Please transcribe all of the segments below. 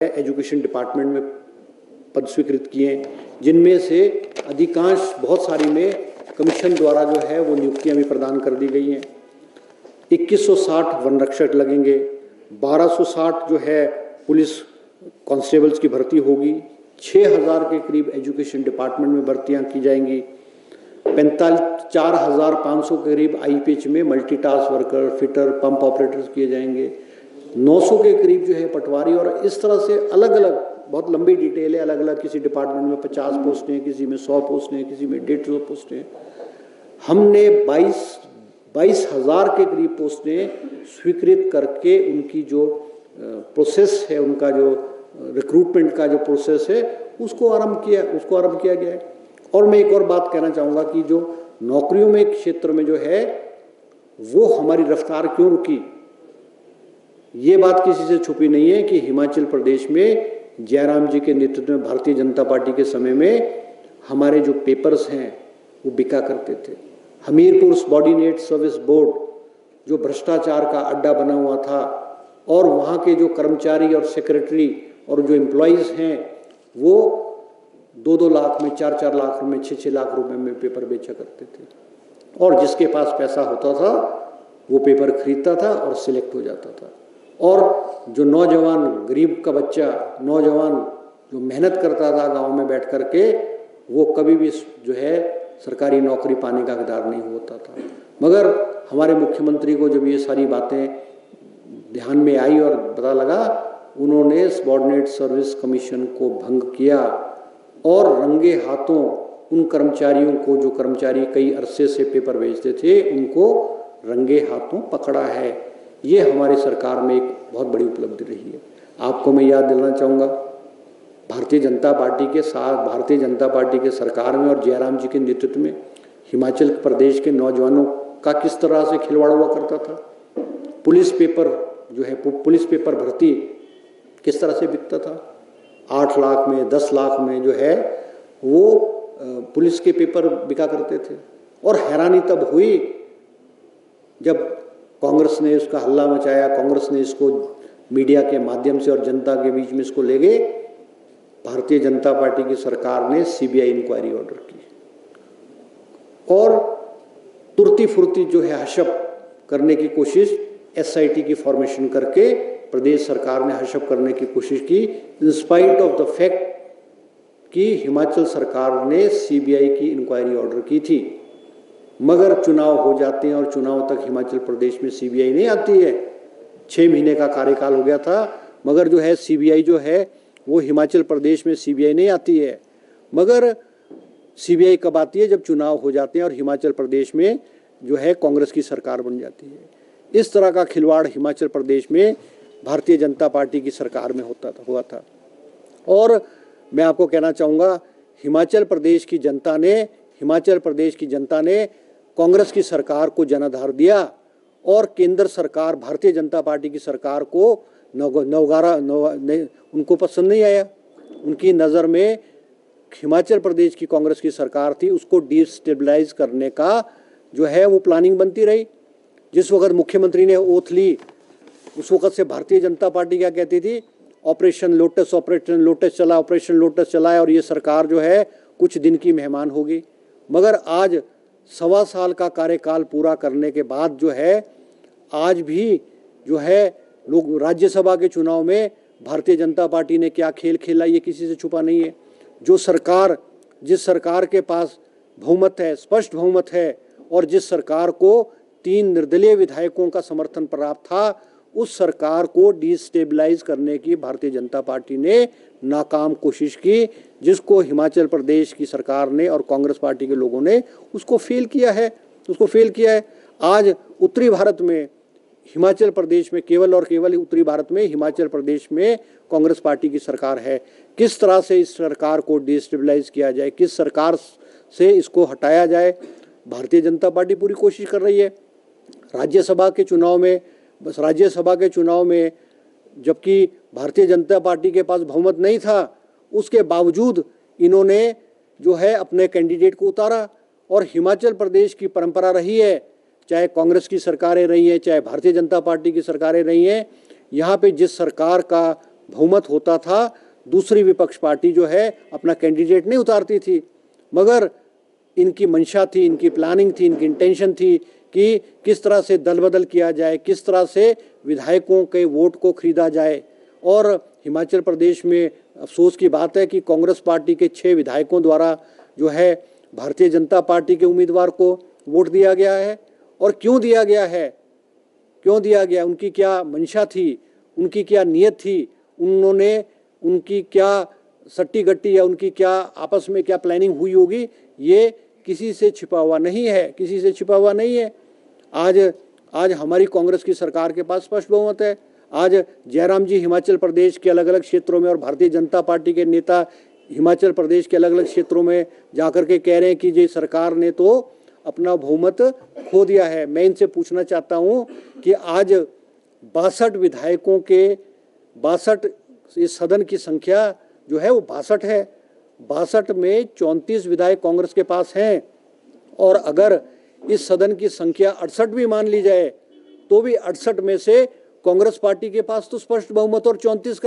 Education department में पद स्वीकृत किए हैं, जिनमें से अधिकांश बहुत सारी में कमीशन द्वारा जो है वो नियुक्तियां भी प्रदान कर दी गई हैं। 2160 वन रक्षक लगेंगे, 1260 जो है पुलिस कांस्टेबल्स की भर्ती होगी, 6000 के करीब एजुकेशन डिपार्टमेंट में भर्तियां की जाएंगी, 4500 के करीब आईपीएच में multitask worker, fitter, pump operators किए जाएंगे, 900 के करीब जो है पटवारी, और इस तरह से अलग अलग बहुत लंबी डिटेल है। अलग अलग किसी डिपार्टमेंट में 50 पोस्टें हैं, किसी में 100 पोस्टें हैं, किसी में 150 पोस्टें हैं। हमने 22,000 के करीब पोस्टें स्वीकृत करके उनकी जो प्रोसेस है, उनका जो रिक्रूटमेंट का जो प्रोसेस है उसको आरंभ किया गया है। और मैं एक और बात कहना चाहूँगा कि जो नौकरियों में क्षेत्र में जो है वो हमारी रफ्तार क्यों रुकी, ये बात किसी से छुपी नहीं है कि हिमाचल प्रदेश में जयराम जी के नेतृत्व में भारतीय जनता पार्टी के समय में हमारे जो पेपर्स हैं वो बिका करते थे। हमीरपुर सबॉर्डिनेट सर्विस बोर्ड जो भ्रष्टाचार का अड्डा बना हुआ था, और वहाँ के जो कर्मचारी और सेक्रेटरी और जो एम्प्लॉयज़ हैं वो 2-2 लाख में, 4-4 लाख में, 6-6 लाख रुपए में पेपर बेचा करते थे, और जिसके पास पैसा होता था वो पेपर खरीदता था और सिलेक्ट हो जाता था। और जो नौजवान, गरीब का बच्चा, नौजवान जो मेहनत करता था गांव में बैठ कर के, वो कभी भी जो है सरकारी नौकरी पाने का हकदार नहीं होता था। मगर हमारे मुख्यमंत्री को जब ये सारी बातें ध्यान में आई और पता लगा, उन्होंने सबॉर्डिनेट सर्विस कमीशन को भंग किया और रंगे हाथों उन कर्मचारियों को, जो कर्मचारी कई अरसे से पेपर बेचते थे, उनको रंगे हाथों पकड़ा है। ये हमारी सरकार में एक बहुत बड़ी उपलब्धि रही है। आपको मैं याद दिलाना चाहूँगा, भारतीय जनता पार्टी के साथ, भारतीय जनता पार्टी के सरकार में और जयराम जी के नेतृत्व में हिमाचल प्रदेश के नौजवानों का किस तरह से खिलवाड़ हुआ करता था। पुलिस पेपर जो है, पुलिस पेपर भर्ती किस तरह से बिकता था। 8 लाख में, 10 लाख में जो है वो पुलिस के पेपर बिका करते थे। और हैरानी तब हुई जब कांग्रेस ने उसका हल्ला मचाया, कांग्रेस ने इसको मीडिया के माध्यम से और जनता के बीच में इसको ले गए। भारतीय जनता पार्टी की सरकार ने सीबीआई इंक्वायरी ऑर्डर की और तुरती फुर्ती जो है हशप करने की कोशिश, एसआईटी की फॉर्मेशन करके प्रदेश सरकार ने हशप करने की कोशिश की, इंस्पाइट ऑफ द फैक्ट कि हिमाचल सरकार ने सीबीआई की इंक्वायरी ऑर्डर की थी। मगर चुनाव हो जाते हैं और चुनाव तक हिमाचल प्रदेश में सीबीआई नहीं आती है। 6 महीने का कार्यकाल हो गया था, मगर जो है सीबीआई जो है वो हिमाचल प्रदेश में सीबीआई नहीं आती है। मगर सीबीआई कब आती है? जब चुनाव हो जाते हैं और हिमाचल प्रदेश में जो है कांग्रेस की सरकार बन जाती है। इस तरह का खिलवाड़ हिमाचल प्रदेश में भारतीय जनता पार्टी की सरकार में हुआ था। और मैं आपको कहना चाहूँगा, हिमाचल प्रदेश की जनता ने कांग्रेस की सरकार को जनाधार दिया और केंद्र सरकार, भारतीय जनता पार्टी की सरकार को उनको पसंद नहीं आया। उनकी नज़र में हिमाचल प्रदेश की कांग्रेस की सरकार थी, उसको डिस्टेबलाइज करने का जो है वो प्लानिंग बनती रही। जिस वक्त मुख्यमंत्री ने ओथ ली, उस वक्त से भारतीय जनता पार्टी क्या कहती थी? ऑपरेशन लोटस चला है और ये सरकार जो है कुछ दिन की मेहमान होगी। मगर आज 1.25 साल का कार्यकाल पूरा करने के बाद जो है आज भी जो है लोग, राज्यसभा के चुनाव में भारतीय जनता पार्टी ने क्या खेल खेला ये किसी से छुपा नहीं है। जिस सरकार के पास बहुमत है, स्पष्ट बहुमत है, और जिस सरकार को 3 निर्दलीय विधायकों का समर्थन प्राप्त था, उस सरकार को डिस्टेबलाइज करने की भारतीय जनता पार्टी ने नाकाम कोशिश की, जिसको हिमाचल प्रदेश की सरकार ने और कांग्रेस पार्टी के लोगों ने उसको फेल किया है। आज उत्तरी भारत में, हिमाचल प्रदेश में, केवल और केवल उत्तरी भारत में, हिमाचल प्रदेश में कांग्रेस पार्टी की सरकार है। किस तरह से इस सरकार को डिस्टेबलाइज किया जाए, किस सरकार से इसको हटाया जाए, भारतीय जनता पार्टी पूरी कोशिश कर रही है। राज्यसभा के चुनाव में जबकि भारतीय जनता पार्टी के पास बहुमत नहीं था, उसके बावजूद इन्होंने जो है अपने कैंडिडेट को उतारा। और हिमाचल प्रदेश की परंपरा रही है, चाहे कांग्रेस की सरकारें रही हैं, चाहे भारतीय जनता पार्टी की सरकारें रही हैं, यहाँ पे जिस सरकार का बहुमत होता था, दूसरी विपक्ष पार्टी जो है अपना कैंडिडेट नहीं उतारती थी, मगर इनकी मंशा थी, इनकी प्लानिंग थी, इनकी इंटेंशन थी कि किस तरह से दल बदल किया जाए, किस तरह से विधायकों के वोट को खरीदा जाए। और हिमाचल प्रदेश में अफसोस की बात है कि कांग्रेस पार्टी के 6 विधायकों द्वारा जो है भारतीय जनता पार्टी के उम्मीदवार को वोट दिया गया है। और क्यों दिया गया है, क्यों दिया गया, उनकी क्या मंशा थी, उनकी क्या नीयत थी, उन्होंने उनकी क्या सट्टी गट्टी या उनकी क्या आपस में क्या प्लानिंग हुई होगी, ये किसी से छिपा हुआ नहीं है, किसी से छिपा हुआ नहीं है। आज हमारी कांग्रेस की सरकार के पास स्पष्ट बहुमत है। आज जयराम जी हिमाचल प्रदेश के अलग अलग क्षेत्रों में और भारतीय जनता पार्टी के नेता हिमाचल प्रदेश के अलग अलग क्षेत्रों में जाकर के कह रहे हैं कि ये सरकार ने तो अपना बहुमत खो दिया है। मैं इनसे पूछना चाहता हूं कि आज 62 विधायकों के 62 इस सदन की संख्या जो है वो 62 है, 62 में 34 विधायक कांग्रेस के पास हैं। और अगर इस सदन की संख्या 68 भी मान ली जाए तो भी 68 में से कांग्रेस पार्टी के पास तो स्पष्ट बहुमत और 34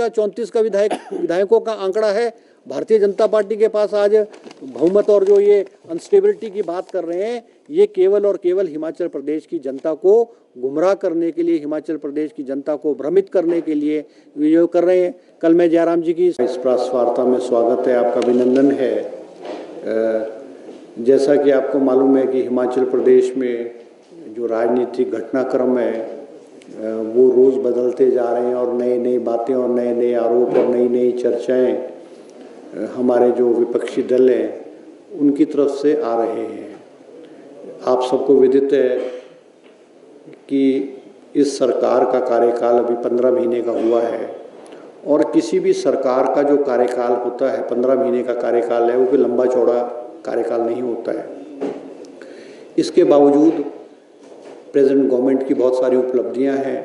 का विधायकों का आंकड़ा है। भारतीय जनता पार्टी के पास आज बहुमत और जो ये अनस्टेबिलिटी की बात कर रहे हैं, ये केवल और केवल हिमाचल प्रदेश की जनता को गुमराह करने के लिए, हिमाचल प्रदेश की जनता को भ्रमित करने के लिए ये कर रहे हैं। कल मैं जयराम जी की इस प्रेस वार्ता में स्वागत है, आपका अभिनंदन है। जैसा कि आपको मालूम है कि हिमाचल प्रदेश में जो राजनीतिक घटनाक्रम है वो रोज़ बदलते जा रहे हैं और नई नई बातें और नए नए आरोप और नई नई चर्चाएं हमारे जो विपक्षी दल हैं उनकी तरफ से आ रहे हैं। आप सबको विदित है कि इस सरकार का कार्यकाल अभी 15 महीने का हुआ है और किसी भी सरकार का जो कार्यकाल होता है 15 महीने का कार्यकाल है, वो कोई लंबा चौड़ा कार्यकाल नहीं होता है। इसके बावजूद प्रेजेंट गवर्नमेंट की बहुत सारी उपलब्धियां हैं।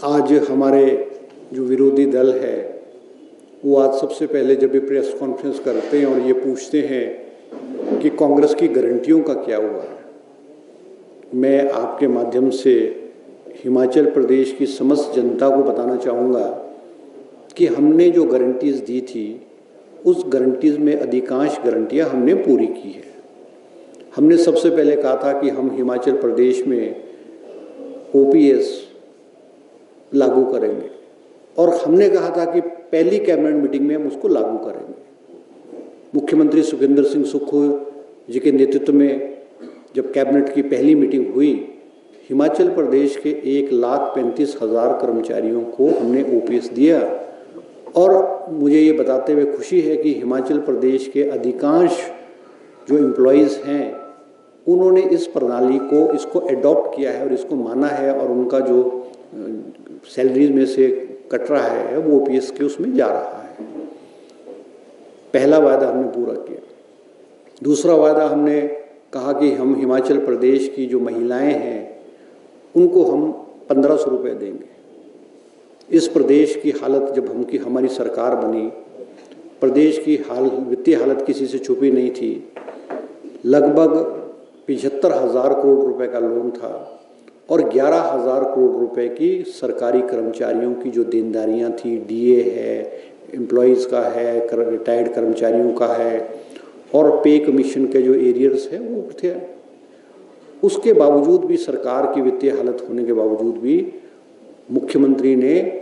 आज हमारे जो विरोधी दल है वो आज सबसे पहले जब भी प्रेस कॉन्फ्रेंस करते हैं और ये पूछते हैं कि कांग्रेस की गारंटियों का क्या हुआ है। मैं आपके माध्यम से हिमाचल प्रदेश की समस्त जनता को बताना चाहूँगा कि हमने जो गारंटीज़ दी थी उस गारंटीज़ में अधिकांश गारंटियाँ हमने पूरी की है। हमने सबसे पहले कहा था कि हम हिमाचल प्रदेश में ओपीएस लागू करेंगे और हमने कहा था कि पहली कैबिनेट मीटिंग में हम उसको लागू करेंगे। मुख्यमंत्री सुखविंदर सिंह सुक्खू जी के नेतृत्व में जब कैबिनेट की पहली मीटिंग हुई, हिमाचल प्रदेश के 1,35,000 कर्मचारियों को हमने ओपीएस दिया। और मुझे ये बताते हुए खुशी है कि हिमाचल प्रदेश के अधिकांश जो एम्प्लॉयज़ हैं उन्होंने इस प्रणाली को इसको एडॉप्ट किया है और इसको माना है और उनका जो सैलरीज में से कट रहा है वो ओपीएस के उसमें जा रहा है। पहला वादा हमने पूरा किया। दूसरा वादा हमने कहा कि हम हिमाचल प्रदेश की जो महिलाएं हैं उनको हम 1500 रुपये देंगे। इस प्रदेश की हालत जब हमारी सरकार बनी, प्रदेश की वित्तीय हालत किसी से छुपी नहीं थी। लगभग 75,000 करोड़ रुपए का लोन था और 11,000 करोड़ रुपए की सरकारी कर्मचारियों की जो देनदारियां थी, डीए है, एम्प्लॉयज़ का है, रिटायर्ड कर्मचारियों का है और पे कमीशन के जो एरियर्स है वो थे। उसके बावजूद भी, सरकार की वित्तीय हालत होने के बावजूद भी, मुख्यमंत्री ने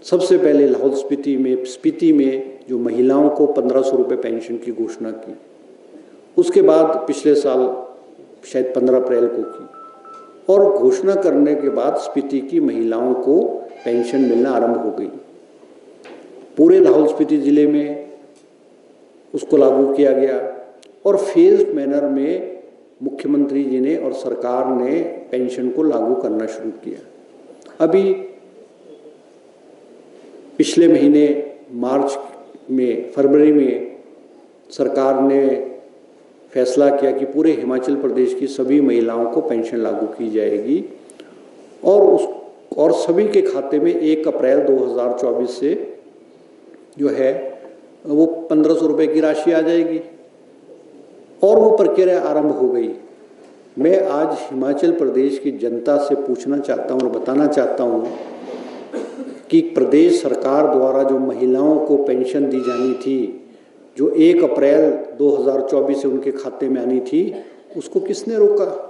सबसे पहले लाहौल स्पीति में जो महिलाओं को 1500 रुपये पेंशन की घोषणा की। उसके बाद पिछले साल शायद 15 अप्रैल को की और घोषणा करने के बाद स्पीति की महिलाओं को पेंशन मिलना आरंभ हो गई। पूरे लाहौल स्पीति ज़िले में उसको लागू किया गया और फेज्ड मैनर में मुख्यमंत्री जी ने और सरकार ने पेंशन को लागू करना शुरू किया। अभी पिछले महीने फरवरी में सरकार ने फैसला किया कि पूरे हिमाचल प्रदेश की सभी महिलाओं को पेंशन लागू की जाएगी और सभी के खाते में 1 अप्रैल 2024 से जो है वो 1500 रुपये की राशि आ जाएगी और वो प्रक्रिया आरंभ हो गई। मैं आज हिमाचल प्रदेश की जनता से पूछना चाहता हूँ और बताना चाहता हूँ कि प्रदेश सरकार द्वारा जो महिलाओं को पेंशन दी जानी थी, जो 1 अप्रैल 2024 से उनके खाते में आनी थी, उसको किसने रोका?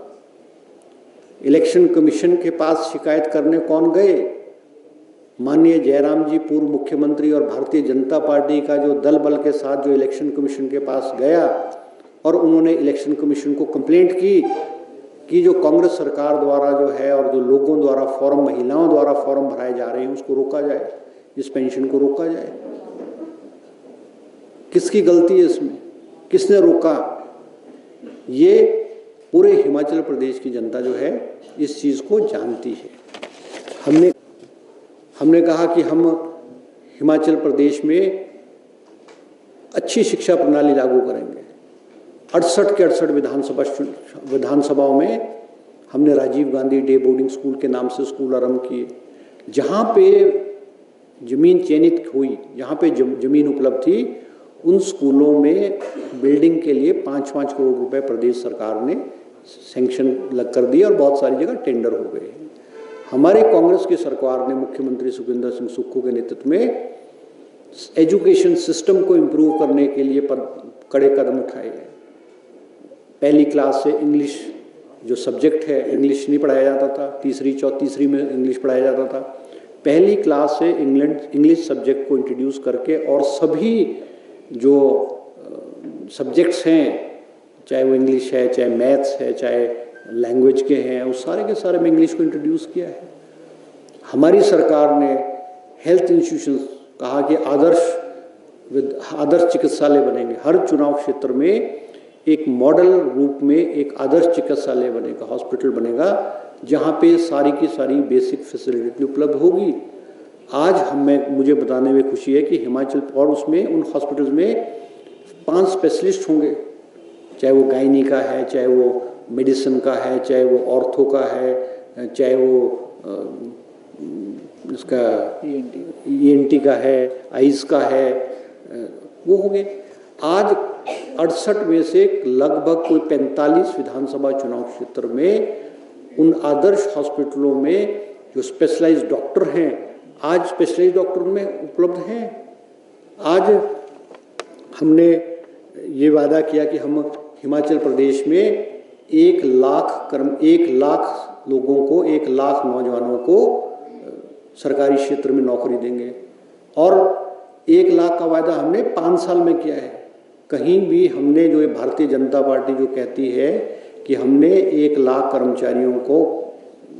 इलेक्शन कमीशन के पास शिकायत करने कौन गए? माननीय जयराम जी पूर्व मुख्यमंत्री और भारतीय जनता पार्टी का जो दल बल के साथ जो इलेक्शन कमीशन के पास गया और उन्होंने इलेक्शन कमीशन को कंप्लेंट की कि जो कांग्रेस सरकार द्वारा जो है और जो लोगों द्वारा फॉर्म, महिलाओं द्वारा फॉर्म भराए जा रहे हैं, उसको रोका जाए, इस पेंशन को रोका जाए। किसकी गलती है इसमें? किसने रोका? ये पूरे हिमाचल प्रदेश की जनता जो है इस चीज़ को जानती है। हमने कहा कि हम हिमाचल प्रदेश में अच्छी शिक्षा प्रणाली लागू करेंगे। 68 के 68 विधानसभाओं में हमने Rajiv Gandhi day boarding school के नाम से स्कूल आरंभ किए। जहाँ पे जमीन चयनित हुई, जहाँ पे जमीन उपलब्ध थी, उन स्कूलों में बिल्डिंग के लिए 5-5 करोड़ रुपए प्रदेश सरकार ने सैंक्शन लग कर दिए और बहुत सारी जगह टेंडर हो गए। हमारे कांग्रेस की सरकार ने मुख्यमंत्री सुखविंदर सिंह सुक्खू के नेतृत्व में एजुकेशन सिस्टम को इम्प्रूव करने के लिए कड़े कदम उठाए गए। पहली क्लास से इंग्लिश जो सब्जेक्ट है, इंग्लिश नहीं पढ़ाया जाता था, तीसरी में इंग्लिश पढ़ाया जाता था। पहली क्लास से इंग्लिश सब्जेक्ट को इंट्रोड्यूस करके और सभी जो सब्जेक्ट्स हैं, चाहे वो इंग्लिश है, चाहे मैथ्स है, चाहे लैंग्वेज के हैं, उस सारे के सारे में इंग्लिश को इंट्रोड्यूस किया है। हमारी सरकार ने हेल्थ इंस्टीट्यूशंस कहा कि आदर्श चिकित्सालय बनेंगे। हर चुनाव क्षेत्र में एक मॉडल रूप में एक आदर्श चिकित्सालय बनेगा, हॉस्पिटल बनेगा, जहाँ पे सारी की सारी बेसिक फैसिलिटी उपलब्ध होगी। आज मुझे बताने में खुशी है कि हिमाचल और उसमें उन हॉस्पिटल्स में 5 स्पेशलिस्ट होंगे, चाहे वो गायनी का है, चाहे वो मेडिसिन का है, चाहे वो ऑर्थो का है, चाहे वो इसका ENT का है, आइज का है, वो होंगे। आज 68 में से लगभग कोई 45 विधानसभा चुनाव क्षेत्र में उन आदर्श हॉस्पिटलों में जो स्पेशलाइज्ड डॉक्टर हैं, आज स्पेशलाइज्ड डॉक्टर में उपलब्ध हैं। आज हमने ये वादा किया कि हम हिमाचल प्रदेश में 1 लाख लोगों को, 1 लाख नौजवानों को सरकारी क्षेत्र में नौकरी देंगे और 1 लाख का वादा हमने 5 साल में किया है। कहीं भी हमने जो भारतीय जनता पार्टी जो कहती है कि हमने 1 लाख कर्मचारियों को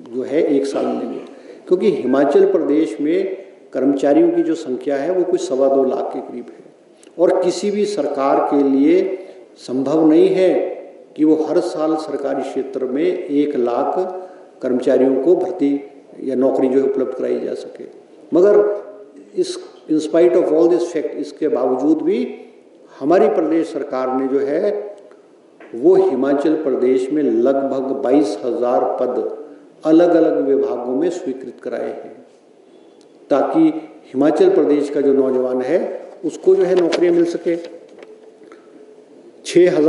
जो है 1 साल में देंगे, क्योंकि हिमाचल प्रदेश में कर्मचारियों की जो संख्या है वो कोई 2.25 लाख के करीब है और किसी भी सरकार के लिए संभव नहीं है कि वो हर साल सरकारी क्षेत्र में 1 लाख कर्मचारियों को भर्ती या नौकरी जो है उपलब्ध कराई जा सके। मगर in spite of all this fact, इसके बावजूद भी हमारी प्रदेश सरकार ने जो है वो हिमाचल प्रदेश में लगभग 22,000 पद अलग अलग विभागों में स्वीकृत कराए हैं, ताकि हिमाचल प्रदेश का जो नौजवान है उसको जो है नौकरियां मिल सके। 6,000